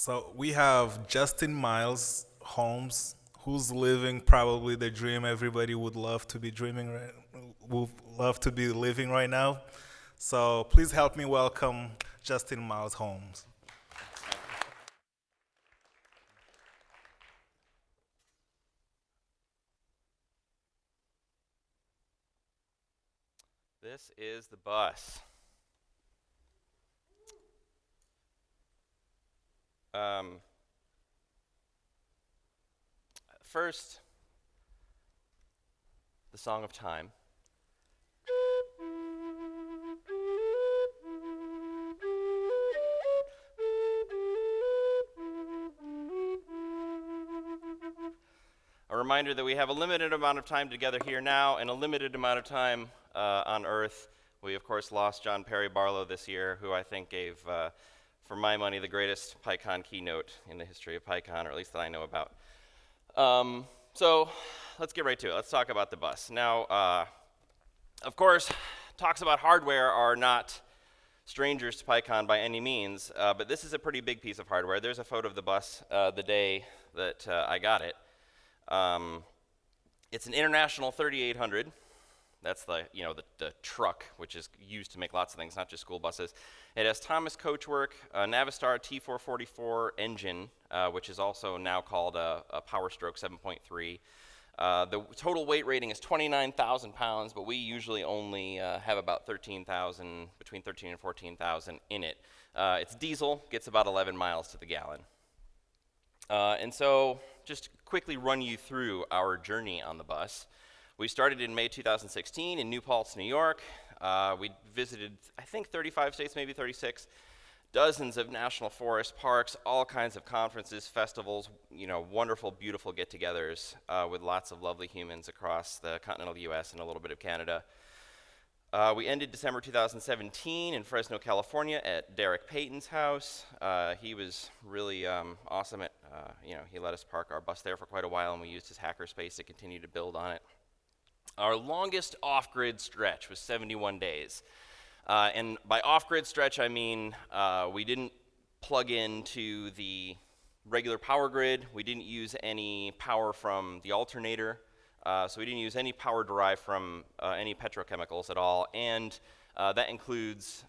So we have Justin Myles Holmes, who's living probably the dream everybody would love to be dreaming, would love to be living right now. So please help me welcome Justin Myles Holmes. This is the bus. Um, First, the Song of Time. A reminder that we have a limited amount of time together here now and a limited amount of time on Earth. We, of course, lost John Perry Barlow this year, who I think gave, for my money, the greatest PyCon keynote in the history of PyCon, or at least that I know about. So let's get right to it. Let's talk about the bus. Now, of course, talks about hardware are not strangers to PyCon by any means, but this is a pretty big piece of hardware. There's a photo of the bus the day that I got it. It's an International 3800. That's the truck, which is used to make lots of things, not just school buses. It has Thomas coachwork, a Navistar T444 engine, which is also now called a PowerStroke 7.3. The total weight rating is 29,000 pounds, but we usually only have about 13,000, between 13 and 14,000 in it. It's diesel, gets about 11 miles to the gallon. And so, just quickly run you through our journey on the bus. We started in May 2016 in New Paltz, New York. We visited, I think, 35 states, maybe 36, dozens of national forest parks, all kinds of conferences, festivals, wonderful, beautiful get-togethers with lots of lovely humans across the continental US and a little bit of Canada. We ended December 2017 in Fresno, California at Derek Payton's house. He was really awesome at, he let us park our bus there for quite a while, and we used his hackerspace to continue to build on it. Our longest off-grid stretch was 71 days. And by off-grid stretch, I mean we didn't plug into the regular power grid. We didn't use any power from the alternator. So we didn't use any power derived from any petrochemicals at all. And that includes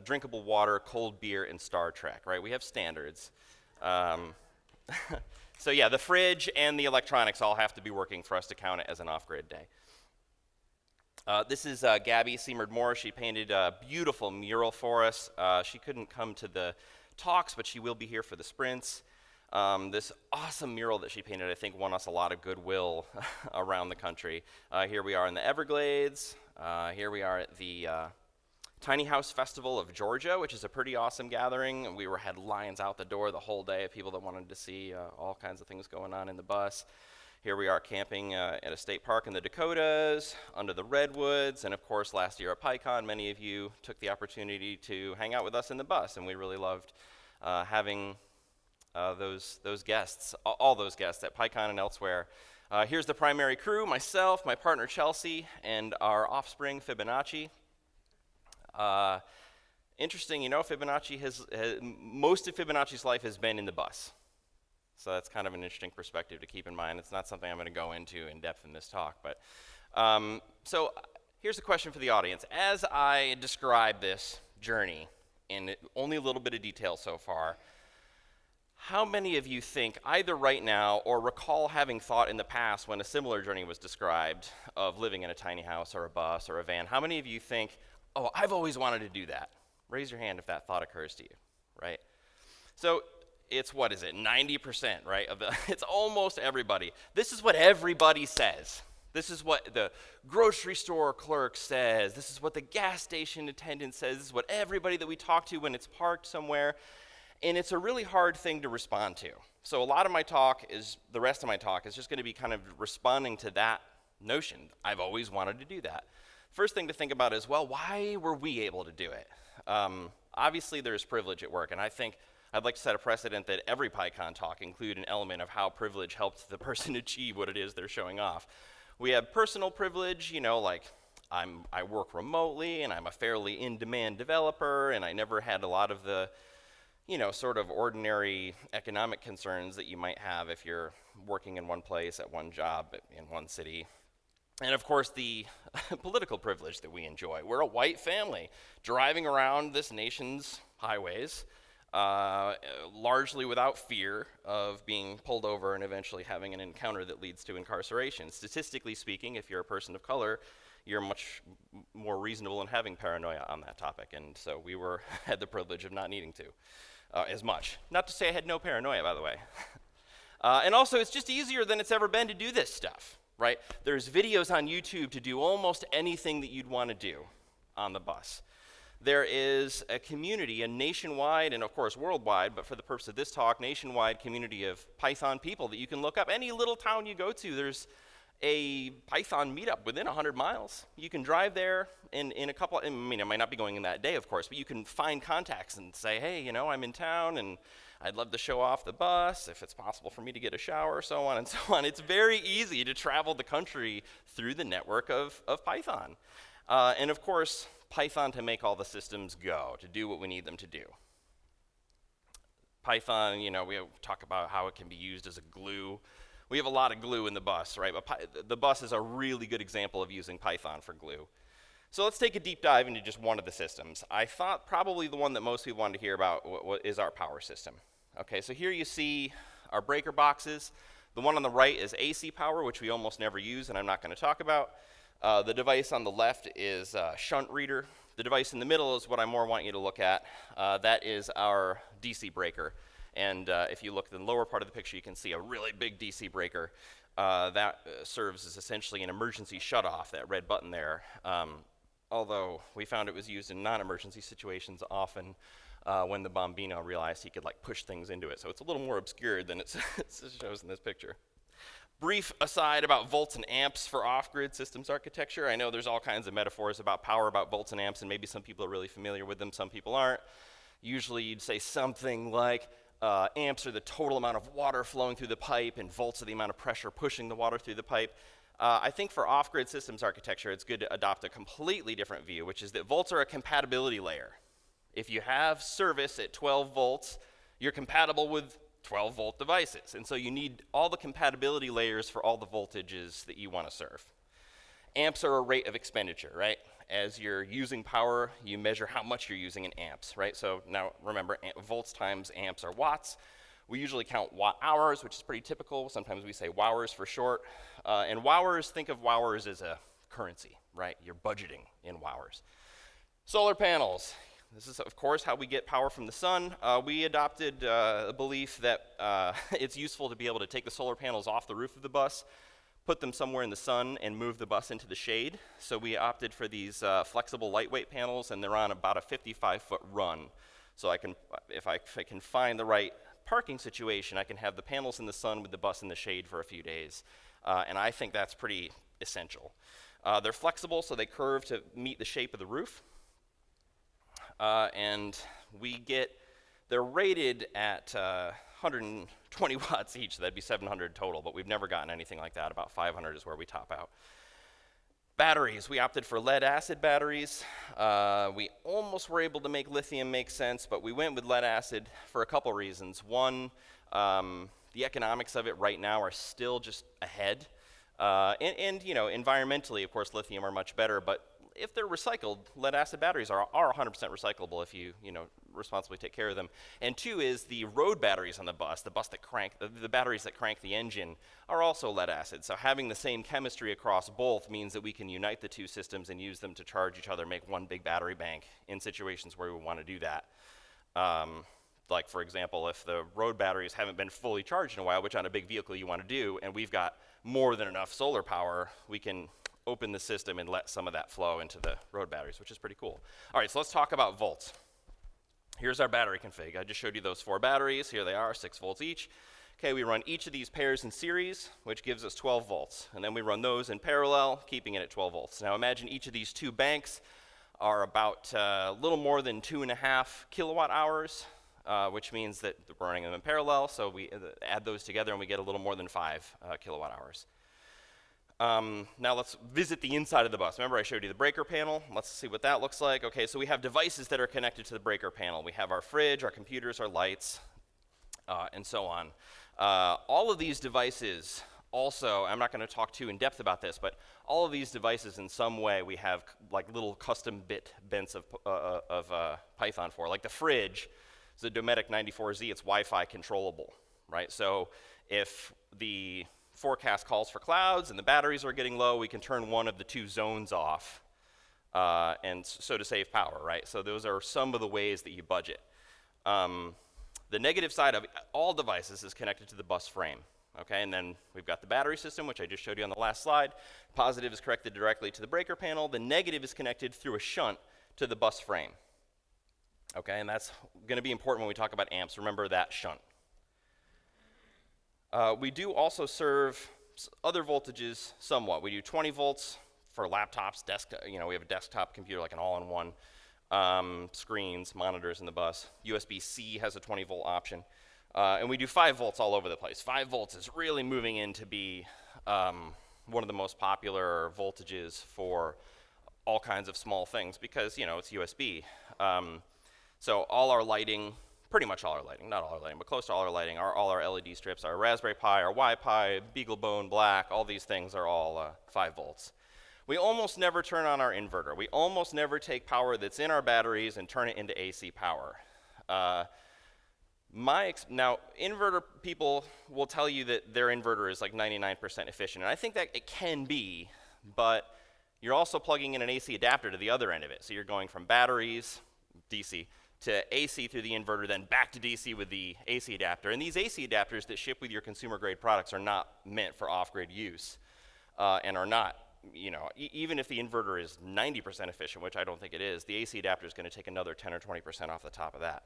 drinkable water, cold beer, and Star Trek, right? We have standards. So yeah, the fridge and the electronics all have to be working for us to count it as an off-grid day. This is Gabby Seymour-Moore. She painted a beautiful mural for us. She couldn't come to the talks, but she will be here for the sprints. This awesome mural that she painted, I think, won us a lot of goodwill around the country. Here we are in the Everglades. Here we are at the Tiny House Festival of Georgia, which is a pretty awesome gathering. We had lines out the door the whole day of people that wanted to see all kinds of things going on in the bus. Here we are camping at a state park in the Dakotas, under the redwoods, and of course last year at PyCon, many of you took the opportunity to hang out with us in the bus, and we really loved having those guests, all those guests at PyCon and elsewhere. Here's the primary crew, myself, my partner Chelsea, and our offspring Fibonacci. Interesting, Fibonacci most of Fibonacci's life has been in the bus. So that's kind of an interesting perspective to keep in mind. It's not something I'm going to go into in depth in this talk. But so here's a question for the audience. As I describe this journey in only a little bit of detail so far, how many of you think, either right now or recall having thought in the past when a similar journey was described of living in a tiny house or a bus or a van, how many of you think, oh, I've always wanted to do that? Raise your hand if that thought occurs to you, right? So it's, 90%, right? It's almost everybody. This is what everybody says. This is what the grocery store clerk says. This is what the gas station attendant says. This is what everybody that we talk to when it's parked somewhere. And it's a really hard thing to respond to. So a lot of the rest of my talk is just going to be kind of responding to that notion. I've always wanted to do that. First thing to think about is, well, why were we able to do it? Obviously, there's privilege at work, and I think I'd like to set a precedent that every PyCon talk include an element of how privilege helped the person achieve what it is they're showing off. We have personal privilege, like I work remotely, and I'm a fairly in-demand developer, and I never had a lot of the sort of ordinary economic concerns that you might have if you're working in one place at one job in one city. And of course, the political privilege that we enjoy. We're a white family driving around this nation's highways, largely without fear of being pulled over and eventually having an encounter that leads to incarceration. Statistically speaking, if you're a person of color, you're much more reasonable in having paranoia on that topic. And so we had the privilege of not needing to as much. Not to say I had no paranoia, by the way. And also, it's just easier than it's ever been to do this stuff. Right? There's videos on YouTube to do almost anything that you'd want to do on the bus. There is a community, a nationwide and of course worldwide, but for the purpose of this talk, nationwide community of Python people that you can look up. Any little town you go to, there's a Python meetup within 100 miles. You can drive there in a couple, I mean, I might not be going in that day, of course, but you can find contacts and say, hey, I'm in town and I'd love to show off the bus, if it's possible for me to get a shower, so on and so on. It's very easy to travel the country through the network of Python. And of course, Python to make all the systems go, to do what we need them to do. Python, we talk about how it can be used as a glue. We have a lot of glue in the bus, right? But the bus is a really good example of using Python for glue. So let's take a deep dive into just one of the systems. I thought probably the one that most people wanted to hear about is our power system. Okay, so here you see our breaker boxes. The one on the right is AC power, which we almost never use, and I'm not going to talk about. The device on the left is a shunt reader. The device in the middle is what I more want you to look at. That is our DC breaker. And if you look at the lower part of the picture, you can see a really big DC breaker. That serves as essentially an emergency shutoff, that red button there. Although we found it was used in non-emergency situations often when the Bombino realized he could push things into it. So it's a little more obscured than it shows in this picture. Brief aside about volts and amps for off-grid systems architecture. I know there's all kinds of metaphors about power, about volts and amps, and maybe some people are really familiar with them, some people aren't. Usually you'd say something like amps are the total amount of water flowing through the pipe, and volts are the amount of pressure pushing the water through the pipe. I think for off-grid systems architecture, it's good to adopt a completely different view, which is that volts are a compatibility layer. If you have service at 12 volts, you're compatible with 12-volt devices. And so you need all the compatibility layers for all the voltages that you want to serve. Amps are a rate of expenditure, right? As you're using power, you measure how much you're using in amps, right? So now remember, volts times amps are watts. We usually count watt hours, which is pretty typical. Sometimes we say wowers for short. And wowers, think of wowers as a currency, right? You're budgeting in wowers. Solar panels. This is, of course, how we get power from the sun. We adopted a belief that it's useful to be able to take the solar panels off the roof of the bus, put them somewhere in the sun, and move the bus into the shade. So we opted for these flexible lightweight panels, and they're on about a 55-foot run. So if I can find the right parking situation, I can have the panels in the sun with the bus in the shade for a few days. And I think that's pretty essential. They're flexible, so they curve to meet the shape of the roof. And they're rated at 120 watts each, so that'd be 700 total, but we've never gotten anything like that. About 500 is where we top out. Batteries, we opted for lead acid batteries. We almost were able to make lithium make sense, but we went with lead acid for a couple reasons. One, the economics of it right now are still just ahead. And environmentally, of course, lithium are much better, but if they're recycled, lead acid batteries are 100% recyclable if you responsibly take care of them. And two is the road batteries on the batteries that crank the engine are also lead acid. So having the same chemistry across both means that we can unite the two systems and use them to charge each other, make one big battery bank in situations where we want to do that. Like, for example, if the road batteries haven't been fully charged in a while, which on a big vehicle you want to do, and we've got more than enough solar power, we can open the system and let some of that flow into the road batteries, which is pretty cool. All right, so let's talk about volts. Here's our battery config. I just showed you those 4 batteries. Here they are, 6 volts each. Okay, we run each of these pairs in series, which gives us 12 volts. And then we run those in parallel, keeping it at 12 volts. Now imagine each of these 2 banks are about a little more than 2.5 kilowatt hours, which means that we're running them in parallel. So we add those together and we get a little more than 5 kilowatt hours. Now let's visit the inside of the bus. Remember I showed you the breaker panel? Let's see what that looks like. Okay, so we have devices that are connected to the breaker panel. We have our fridge, our computers, our lights, and so on. All of these devices also, I'm not going to talk too in depth about this, but all of these devices in some way we have like little custom bits of Python for. Like the fridge is a Dometic 94Z, it's Wi-Fi controllable, right? So if the forecast calls for clouds and the batteries are getting low, we can turn one of the two zones off, and so to save power, right? So those are some of the ways that you budget. The negative side of all devices is connected to the bus frame, okay? And then we've got the battery system, which I just showed you on the last slide. Positive is connected directly to the breaker panel. The negative is connected through a shunt to the bus frame, okay? And that's going to be important when we talk about amps. Remember that shunt. We do also serve other voltages somewhat. We do 20 volts for laptops, we have a desktop computer, like an all-in-one, screens, monitors in the bus. USB-C has a 20 volt option. And we do 5 volts all over the place. 5 volts is really moving in to be one of the most popular voltages for all kinds of small things because, it's USB. So all our lighting, pretty much all our lighting, not all our lighting, but close to all our lighting, all our LED strips, our Raspberry Pi, our Wi-Fi, BeagleBone, Black, all these things are all 5 volts. We almost never turn on our inverter. We almost never take power that's in our batteries and turn it into AC power. Now, inverter people will tell you that their inverter is like 99% efficient, and I think that it can be, but you're also plugging in an AC adapter to the other end of it. So you're going from batteries, DC, to AC through the inverter, then back to DC with the AC adapter. And these AC adapters that ship with your consumer-grade products are not meant for off-grid use, and are not, even if the inverter is 90% efficient, which I don't think it is, the AC adapter is going to take another 10 or 20% off the top of that.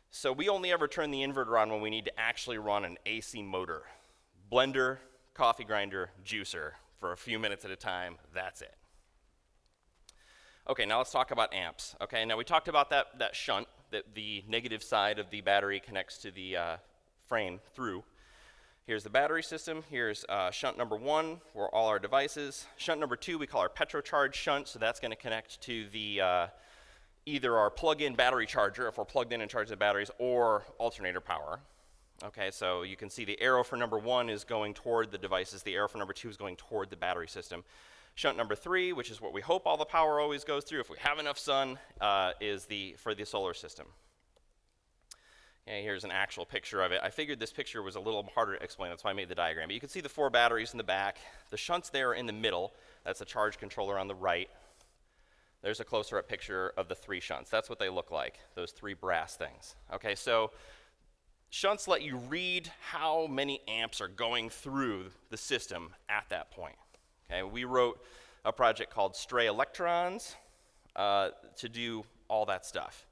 So we only ever turn the inverter on when we need to actually run an AC motor. Blender, coffee grinder, juicer for a few minutes at a time, that's it. Okay, now let's talk about amps. Okay, now we talked about that shunt, that the negative side of the battery connects to the frame through. Here's the battery system. Here's shunt number 1 for all our devices. Shunt number 2 we call our petrocharge shunt, so that's going to connect to the either our plug-in battery charger, if we're plugged in and charge the batteries, or alternator power. Okay, so you can see the arrow for number 1 is going toward the devices. The arrow for number 2 is going toward the battery system. Shunt number 3, which is what we hope all the power always goes through if we have enough sun, is for the solar system. Okay, here's an actual picture of it. I figured this picture was a little harder to explain, that's why I made the diagram. But you can see the 4 batteries in the back. The shunts there in the middle. That's the charge controller on the right. There's a closer up picture of the 3 shunts. That's what they look like, those 3 brass things. Okay, so shunts let you read how many amps are going through the system at that point. Okay, we wrote a project called Stray Electrons to do all that stuff.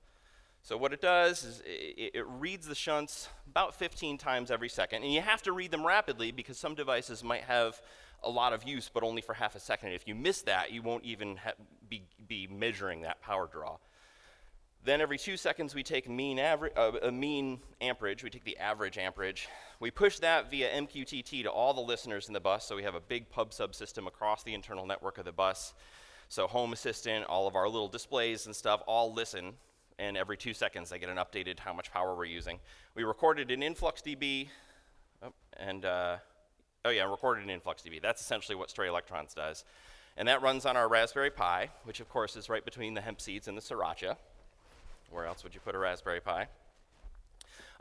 So what it does is it reads the shunts about 15 times every second, and you have to read them rapidly because some devices might have a lot of use, but only for half a second. If you miss that, you won't even be measuring that power draw. Then every 2 seconds, we take mean amperage. We take the average amperage. We push that via MQTT to all the listeners in the bus, so we have a big pub subsystem across the internal network of the bus. So Home Assistant, all of our little displays and stuff, all listen, and every 2 seconds, they get an updated how much power we're using. We recorded in InfluxDB, recorded in InfluxDB. That's essentially what Stray Electrons does. And that runs on our Raspberry Pi, which of course is right between the hemp seeds and the sriracha. Where else would you put a Raspberry Pi?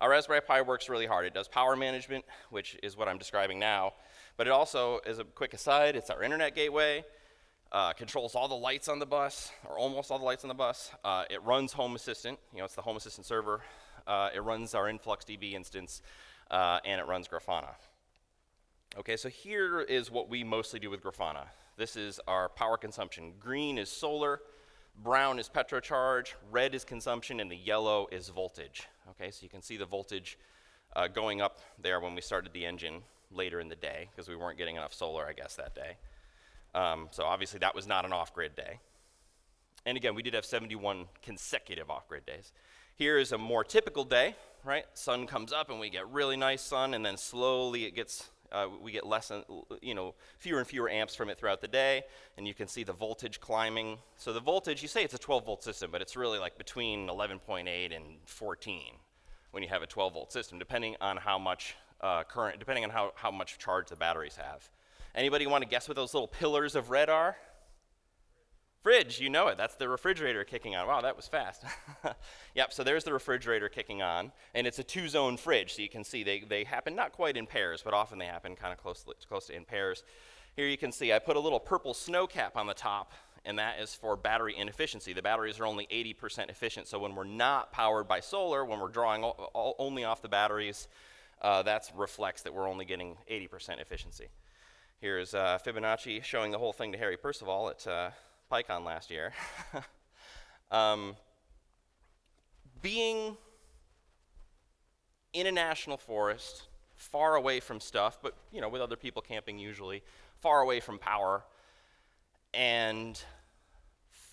Our Raspberry Pi works really hard. It does power management, which is what I'm describing now. But it also, as a quick aside, it's our internet gateway, controls all the lights on the bus, or almost all the lights on the bus. It runs Home Assistant. It's the Home Assistant server. It runs our InfluxDB instance, and it runs Grafana. Okay, so here is what we mostly do with Grafana. This is our power consumption. Green is solar, brown is petrocharge, red is consumption, and the yellow is voltage. Okay, so you can see the voltage going up there when we started the engine later in the day, because we weren't getting enough solar, I guess, that day. So obviously that was not an off-grid day. And again, we did have 71 consecutive off-grid days. Here is a more typical day, right? Sun comes up and we get really nice sun, and then slowly it gets we get less, fewer and fewer amps from it throughout the day, and you can see the voltage climbing. So the voltage, you say it's a 12-volt system, but it's really like between 11.8 and 14 when you have a 12-volt system, depending on how much current, depending on how much charge the batteries have. Anybody want to guess what those little pillars of red are? Fridge, you know it. That's the refrigerator kicking on. Wow, that was fast. Yep, so there's the refrigerator kicking on, and it's a two-zone fridge, so you can see they happen not quite in pairs, but often they happen kind of close to in pairs. Here you can see I put a little purple snow cap on the top, and that is for battery inefficiency. The batteries are only 80% efficient, so when we're not powered by solar, when we're drawing only off the batteries, that reflects that we're only getting 80% efficiency. Here's Fibonacci showing the whole thing to Harry Percival at PyCon last year. Being in a national forest, far away from stuff, but with other people camping usually, far away from power, and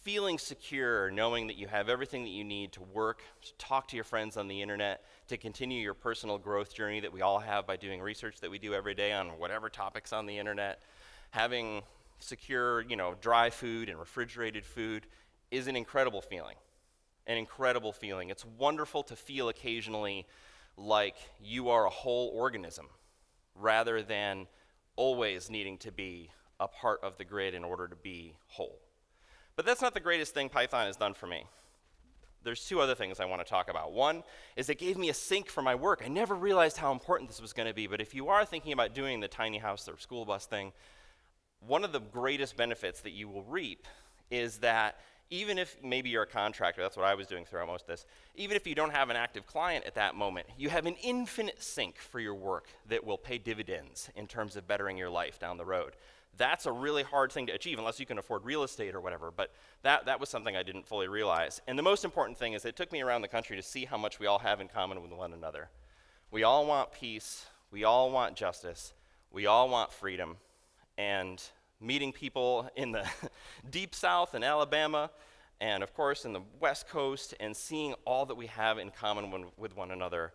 feeling secure, knowing that you have everything that you need to work, to talk to your friends on the internet, to continue your personal growth journey that we all have by doing research that we do every day on whatever topics on the internet, having secure, dry food and refrigerated food is an incredible feeling. An incredible feeling. It's wonderful to feel occasionally like you are a whole organism rather than always needing to be a part of the grid in order to be whole. But that's not the greatest thing Python has done for me. There's two other things I want to talk about. One is it gave me a sink for my work. I never realized how important this was going to be, but if you are thinking about doing the tiny house or school bus thing, one of the greatest benefits that you will reap is that even if maybe you're a contractor, that's what I was doing throughout most of this, even if you don't have an active client at that moment, you have an infinite sink for your work that will pay dividends in terms of bettering your life down the road. That's a really hard thing to achieve unless you can afford real estate or whatever, but that was something I didn't fully realize. And the most important thing is it took me around the country to see how much we all have in common with one another. We all want peace, we all want justice, we all want freedom, and meeting people in the deep south in Alabama and of course in the West Coast and seeing all that we have in common with one another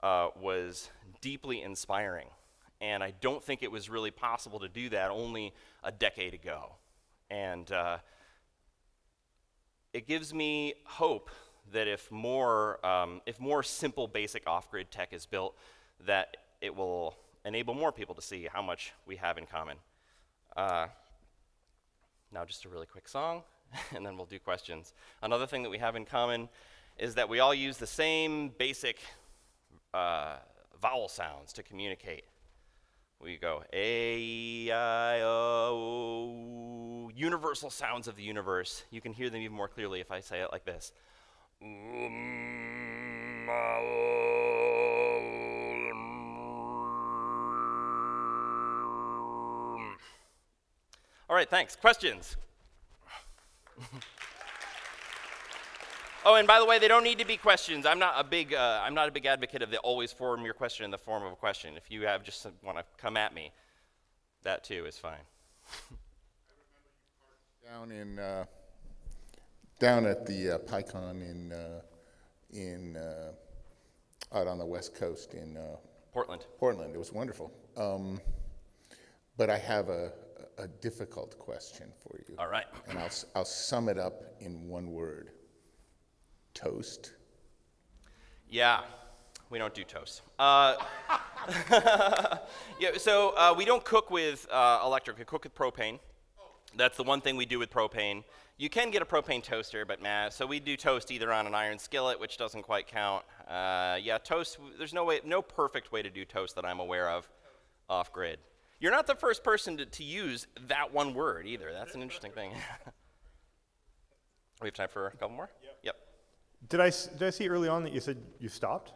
was deeply inspiring. And I don't think it was really possible to do that only a decade ago. And it gives me hope that if more simple basic off-grid tech is built, that it will enable more people to see how much we have in common. Now just a really quick song, and then we'll do questions. Another thing that we have in common is that we all use the same basic vowel sounds to communicate. We go A-I-O, universal sounds of the universe. You can hear them even more clearly if I say it like this. All right, thanks. Questions? Oh, and by the way, they don't need to be questions. I'm not a big advocate of the always form your question in the form of a question. If you just want to come at me, that too is fine. Down at the PyCon out on the West Coast in Portland. Portland, it was wonderful. But I have a difficult question for you. All right. And I'll sum it up in one word. Toast. Yeah, we don't do toast. Yeah, so we don't cook with electric. We cook with propane. That's the one thing we do with propane. You can get a propane toaster, but so we do toast either on an iron skillet, which doesn't quite count. Yeah, toast. There's no perfect way to do toast that I'm aware of off-grid. You're not the first person to use that one word either. That's an interesting thing. We have time for a couple more? Yep. Did I see early on that you said you stopped?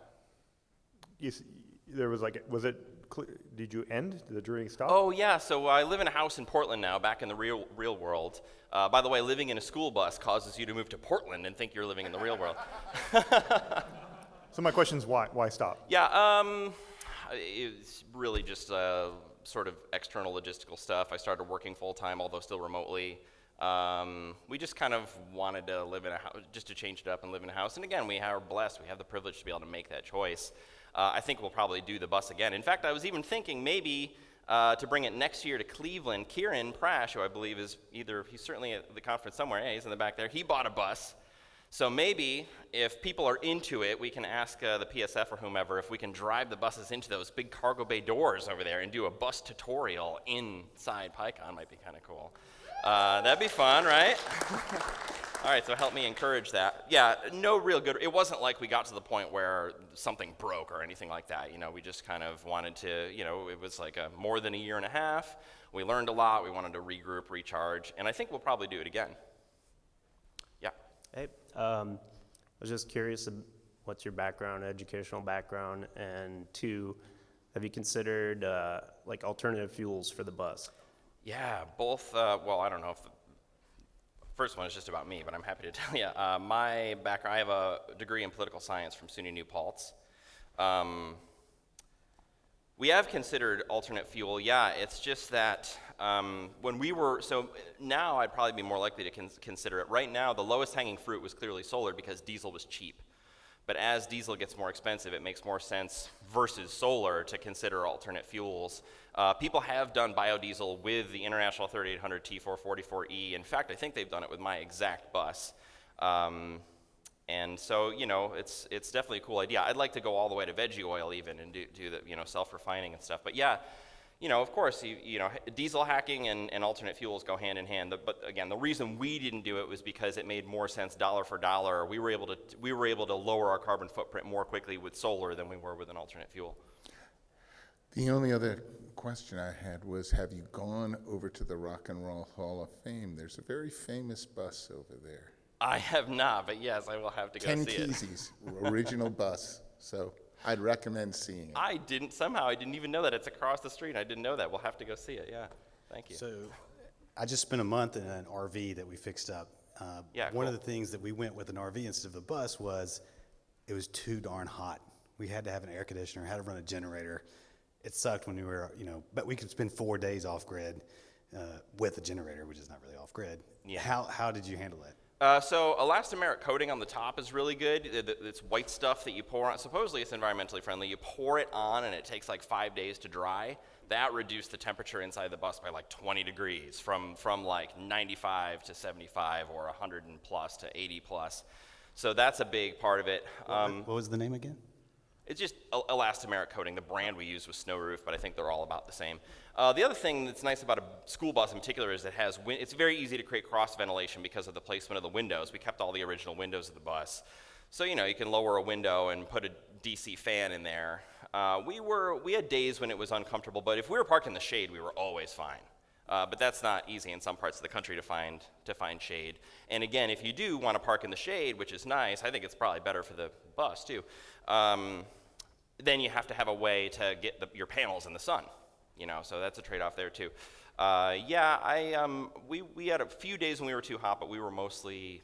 There was did you end? Did the drilling stop? Oh yeah, so I live in a house in Portland now, back in the real world. By the way, living in a school bus causes you to move to Portland and think you're living in the real world. So my question is why stop? Yeah, it's really just sort of external logistical stuff. I started working full-time, although still remotely. We just kind of wanted to live in a house, just to change it up and live in a house. And again, we are blessed. We have the privilege to be able to make that choice. I think we'll probably do the bus again. In fact, I was even thinking maybe to bring it next year to Cleveland. Kieran Prash, who I believe is he's certainly at the conference somewhere. Yeah, he's in the back there. He bought a bus. So maybe if people are into it, we can ask the PSF or whomever if we can drive the buses into those big cargo bay doors over there and do a bus tutorial inside PyCon. Might be kind of cool. That'd be fun, right? All right, so help me encourage that. Yeah, no real good. It wasn't like we got to the point where something broke or anything like that. We just kind of wanted to, it was like more than a year and a half. We learned a lot. We wanted to regroup, recharge, and I think we'll probably do it again. Yeah. Hey, I was just curious, what's your background, educational background, and 2, have you considered like alternative fuels for the bus? Yeah, both, well, I don't know if the first one is just about me, but I'm happy to tell you. My background, I have a degree in political science from SUNY New Paltz. We have considered alternate fuel, yeah, it's just that when we were, so now I'd probably be more likely to consider it. Right now, the lowest hanging fruit was clearly solar because diesel was cheap. But as diesel gets more expensive, it makes more sense versus solar to consider alternate fuels. People have done biodiesel with the International 3800 T444E. In fact, I think they've done it with my exact bus. And so, it's definitely a cool idea. I'd like to go all the way to veggie oil even and do the, self-refining and stuff. But yeah, of course, diesel hacking and alternate fuels go hand in hand. But again, the reason we didn't do it was because it made more sense dollar for dollar. We were able to lower our carbon footprint more quickly with solar than we were with an alternate fuel. The only other question I had was, have you gone over to the Rock and Roll Hall of Fame? There's a very famous bus over there. I have not, but yes, I will have to go 10 see it. Kesey's original bus. So I'd recommend seeing it. I didn't even know that. It's across the street. I didn't know that. We'll have to go see it, yeah. Thank you. So I just spent a month in an RV that we fixed up. Yeah, one cool. of the things that we went with an RV instead of a bus was it was too darn hot. We had to have an air conditioner, had to run a generator. It sucked when we were, but we could spend 4 days off grid with a generator, which is not really off grid. Yeah. How did you handle it? So elastomeric coating on the top is really good. It's white stuff that you pour on. Supposedly it's environmentally friendly. You pour it on and it takes like 5 days to dry. That reduced the temperature inside the bus by like 20 degrees from like 95 to 75 or 100 and plus to 80 plus. So that's a big part of it. What was the name again? It's just elastomeric coating. The brand we use was Snow Roof, but I think they're all about the same. The other thing that's nice about a school bus in particular is it's very easy to create cross ventilation because of the placement of the windows. We kept all the original windows of the bus. So, you can lower a window and put a DC fan in there. We had days when it was uncomfortable, but if we were parked in the shade, we were always fine. But that's not easy in some parts of the country to find shade. And again, if you do want to park in the shade, which is nice, I think it's probably better for the bus too, then you have to have a way to get your panels in the sun, so that's a trade-off there too. We had a few days when we were too hot, but we were mostly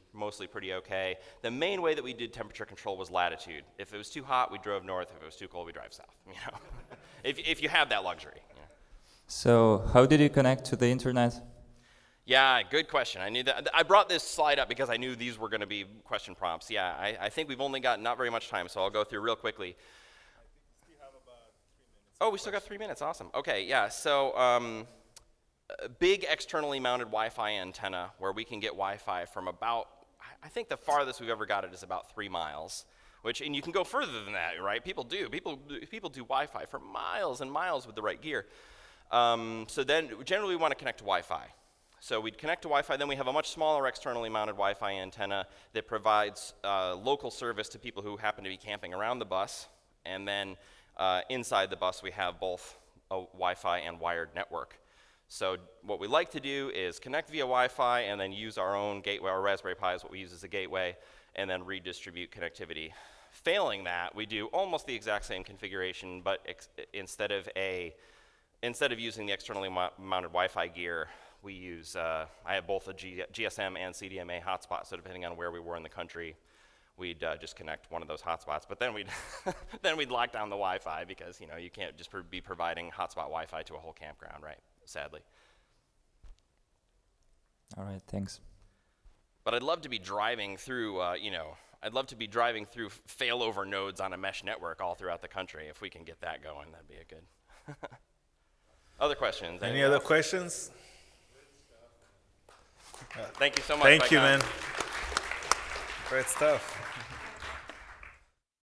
pretty okay. The main way that we did temperature control was latitude. If it was too hot, we drove north. If it was too cold, we drive south, if you have that luxury. So how did you connect to the internet? Yeah, good question. I knew that. I brought this slide up because I knew these were going to be question prompts. Yeah, I think we've only got not very much time, so I'll go through real quickly. We have about 3 minutes. Oh, we still got 3 minutes. Awesome. Okay, yeah. So a big externally mounted Wi-Fi antenna where we can get Wi-Fi from about, I think the farthest we've ever got it is about 3 miles. And you can go further than that, right? People do Wi-Fi for miles and miles with the right gear. So then generally we want to connect to Wi-Fi. So we'd connect to Wi-Fi, then we have a much smaller externally mounted Wi-Fi antenna that provides local service to people who happen to be camping around the bus. And then inside the bus we have both a Wi-Fi and wired network. So what we like to do is connect via Wi-Fi and then use our own gateway. Our Raspberry Pi is what we use as a gateway, and then redistribute connectivity. Failing that, we do almost the exact same configuration, but instead of using the externally mounted Wi-Fi gear, we use, I have both a GSM and CDMA hotspot, so depending on where we were in the country, we'd just connect one of those hotspots. But then we'd lock down the Wi-Fi because, you can't just be providing hotspot Wi-Fi to a whole campground, right? Sadly. All right, thanks. But I'd love to be driving through, failover nodes on a mesh network all throughout the country. If we can get that going, that'd be a good. Other questions? Any Anything other else? questions? Thank you so much. Thank you, PyCon. man. Great stuff.